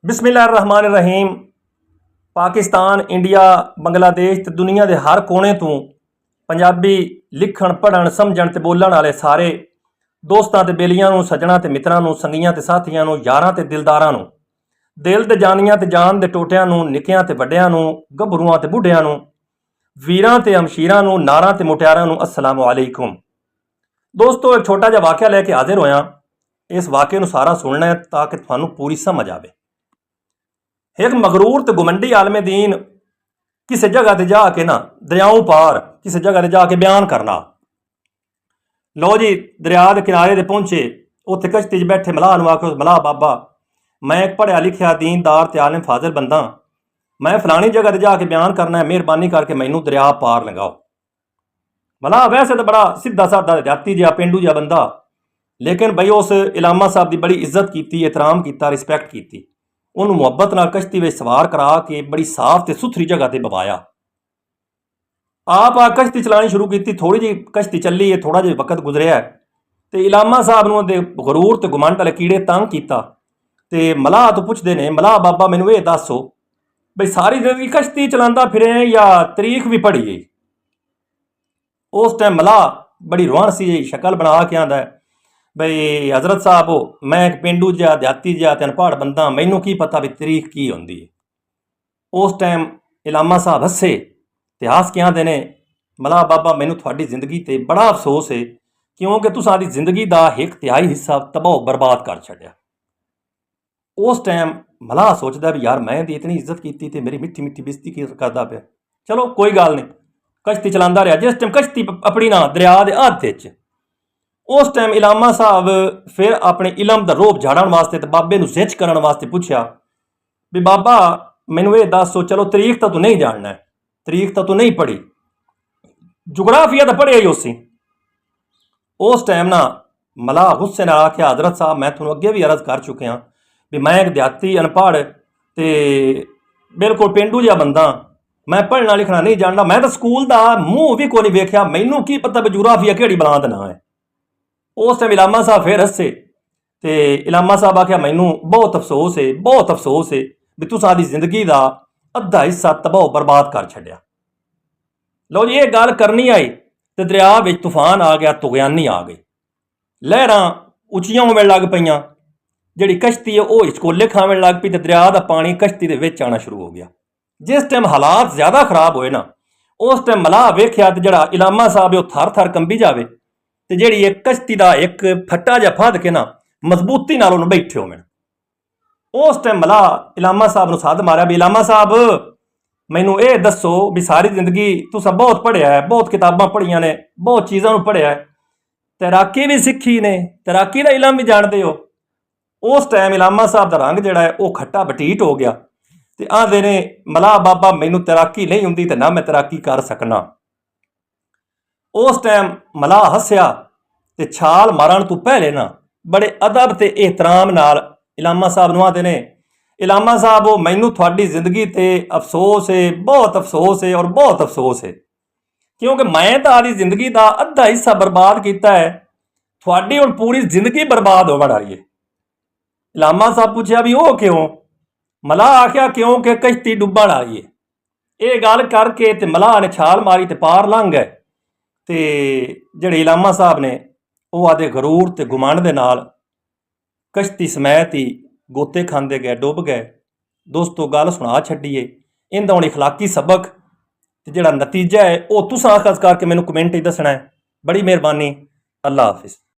बिस्मिल्लाहिर्रहमानिर्रहीम। पाकिस्तान, इंडिया, बंगलादेश ते दुनिया के हर कोने तो पंजाबी लिखण पढ़न समझण ते बोलण वाले सारे दोस्तां ते बेलियां नूं, सज्जणां ते मित्रां नूं, संगियां ते साथियां नूं, यारां ते दिलदारां नूं, दिल ते जानियां ते जान दे टोटियां नूं, निक्कियां ते वड्डियां नूं, गभरूआं ते बुढ़ियां नूं, वीरां ते अमशीरां नूं, नारां ते मुटियारां नूं अस्सलामु अलैकुम। दोस्तों, एक छोटा जिहा वाक़या लैके हाजिर होया। इस वाक़े नूं सारा सुनना है ताकि तुहानूं पूरी समझ आवे। एक मगरूर ते गुमंडी आलमे दीन किसी जगह ते जाके ना दरियाओं पार किसी जगह ते जाके बयान करना। लो जी, दरिया के किनारे ते पहुंचे। उत्थे कश्ती च बैठे मलाह नूं आखो, मलाह बाबा, मैं एक पढ़िया लिखिया दीनदार ते आलिम फाजिल बंदा, मैं फलानी जगह ते जाके बयान करना है, मेहरबानी करके मैनू दरिया पार लगाओ। मलाह वैसे तो बड़ा सीधा साधा देहाती जिहा पेंडू जिहा बंदा, लेकिन बई उस इलामा साहब की बड़ी इज्जत की, एहतराम किया, रिस्पैक्ट की। उन्होंने मुहब्बत नाल कश्ती में सवार करा के बड़ी साफ ते सुथरी जगह ते बवाया। आप आ कश्ती चलानी शुरू की। थोड़ी जी कश्ती चली है, थोड़ा जिहा वक्त गुजरिया तो इलामा साहब नूं दे गरूर ते गुमंड वाले कीड़े तंग किया ते मलाह तो पुछदे ने, मलाह बाबा मैनू ये दसो बई सारी जिंदगी कश्ती चलांदा फिरे या तरीख भी पढ़ी है। उस टाइम मलाह बड़ी रुआन सी शक्ल बना के आंदा है, बई हजरत साहब हो, मैं एक पेंडू जिहा देहाती जिहा ते अनपढ़ बंदा, मैनू की पता भी तरीक की होंदी है। उस टाइम इलामा साहब हसे ते हस के आंदे ने, मलाह बाबा मैनू थोड़ी जिंदगी ते बड़ा अफसोस है, क्योंकि तुसां दी जिंदगी का 1/3 हिस्सा तबाह बर्बाद कर छड्या। उस टाइम मलाह सोचदा भी यार मैं दी इतनी इज्जत की ते मेरी मिट्ठी मिट्ठी बेइज्जती करदा पिया। चलो कोई गल नहीं, कश्ती चलांदा रहा। जिस टाइम कश्ती अपनी ना दरिया दे हाथे च, उस टाइम इलामा साहब फिर अपने इलम का रोब झाड़न वास्ते ते बाबे नूं जिच करन वास्ते पुछया भी बाबा मैनू ये दसो, चलो तरीक तो तू नहीं जानना है, तरीक तो तू नहीं पढ़ी, जुगराफिया तो पढ़िया ही उसी। उस टाइम ना मलाह गुस्से नाल आख्या, हजरत साहब मैं तुहानूं अगे भी अर्ज कर चुकिया भी मैं एक देहाती अनपढ़ ते बिल्कुल पेंडू जिहा बंदा, मैं पढ़ना लिखना नहीं जानता, मैं तो स्कूल का मूँह भी कोई नहीं वेख्या, मैनू की पता भी जुगराफिया केड़ी बलां दा नां है। उस टाइम इलामा साहब फिर हसे ते इलामा साहब आख्या, मैनू बहुत अफसोस है, बहुत अफसोस है भी तुसां दी जिंदगी का अद्धा हिस्सा तबाह बर्बाद कर छड्या। लो जी, ये गल करनी आई तो दरिया विच तूफान आ गया, तुगयानी आ गई, लहरां उचियां होवन लग पईयां, जिहड़ी कश्ती है वह हिचकोले खावन लग पई ते दरिया का पानी कश्ती दे विच आना शुरू हो गया। जिस टाइम हालात ज़्यादा खराब होए ना, उस टाइम मलाह वेख्या ते जिहड़ा इलामा साहब है वह थर थर कंबी जावे ते जिहड़ी एक कश्ती का एक फट्टा जिहा फद के ना मजबूती नाल उहनूं बैठे होवन। उस टाइम मलाह इलामा साहब नूं सद मारिया भी इलामा साहब मैनू ये दसो भी सारी जिंदगी तुसां बहुत पढ़िया है, बहुत किताबां पढ़िया ने, बहुत चीज़ां नूं पढ़िया है, तैराकी भी सीखी ने, तैराकी का इलम भी जानते हो। उस टाइम इलामा साहब का रंग जिहड़ा है वह खट्टा बटीट हो गया ते आंदे ने, मलाह बाबा मैनू तैराकी नहीं हुंदी ते ना मैं तैराकी कर सकना। उस टाइम मलाह हस्या ते छाल मारन तो पहले ना बड़े अदब ते एहतराम नाल इलामा साहब नूं आंदे ने, इलामा साहब हो मैनू थोड़ी जिंदगी ते अफसोस है, बहुत अफसोस है और बहुत अफसोस है, क्योंकि मैं तो आदि जिंदगी का अद्धा हिस्सा बर्बाद किया है, थोड़ी हुण पूरी जिंदगी बर्बाद होवन वाली है। इलामा साहब पूछया भी वो क्यों? मलाह आख्या क्योंकि कश्ती डुब्बण वाली है। ये गल करके ते मलाह ने छाल मारी ते पार लंघ गए ते जिहड़े इलामा साहब ने वो आदे गरूर ते गुमंड दे नाल कश्ती समेत ही गोते खांदे गए, डुब गए। दोस्तों, गल सुना छड्डीए, इंदा हुण इखलाकी सबक ते जिहड़ा नतीजा है वो तुसां अखज़ करके मैनूं कमेंट ही दसना है। बड़ी मेहरबानी, अल्लाह हाफिज़।